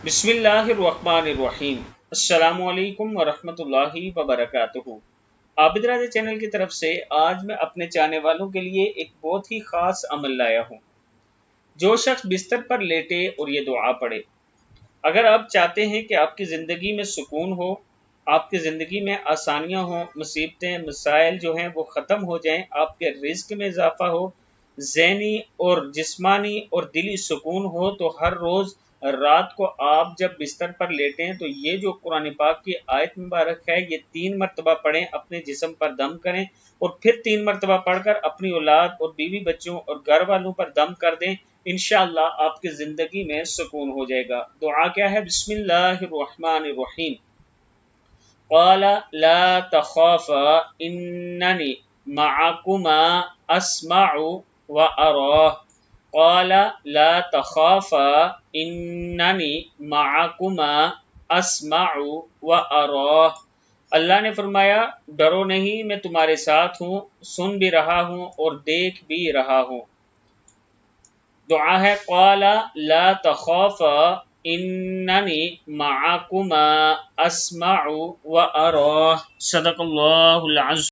بسم اللہ الرحمن الرحیم۔ السلام علیکم ورحمۃ اللہ وبرکاتہ۔ عابد راضی چینل کی طرف سے آج میں اپنے چاہنے والوں کے لیے ایک بہت ہی خاص عمل لایا ہوں۔ جو شخص بستر پر لیٹے اور یہ دعا پڑھے، اگر آپ چاہتے ہیں کہ آپ کی زندگی میں سکون ہو، آپ کی زندگی میں آسانیاں ہوں، مصیبتیں مسائل جو ہیں وہ ختم ہو جائیں، آپ کے رزق میں اضافہ ہو، ذہنی اور جسمانی اور دلی سکون ہو، تو ہر روز رات کو آپ جب بستر پر لیٹیں تو یہ جو قرآن پاک کی آیت مبارک ہے یہ 3 مرتبہ پڑھیں، اپنے جسم پر دم کریں اور پھر 3 مرتبہ پڑھ کر اپنی اولاد اور بیوی بچوں اور گھر والوں پر دم کر دیں۔ انشاءاللہ آپ کی زندگی میں سکون ہو جائے گا۔ دعا کیا ہے؟ بسم اللہ الرحمن الرحیم۔ قال لا تخافا اننی معکما اسمع وارى۔ قال لا تخافا اننی معکما اسمع وارى۔ اللہ نے فرمایا ڈرو نہیں، میں تمہارے ساتھ ہوں، سن بھی رہا ہوں اور دیکھ بھی رہا ہوں۔ دعا ہے قال لا تخافا اننی معکما اسمع وارى۔ صدق اللہ العظیم۔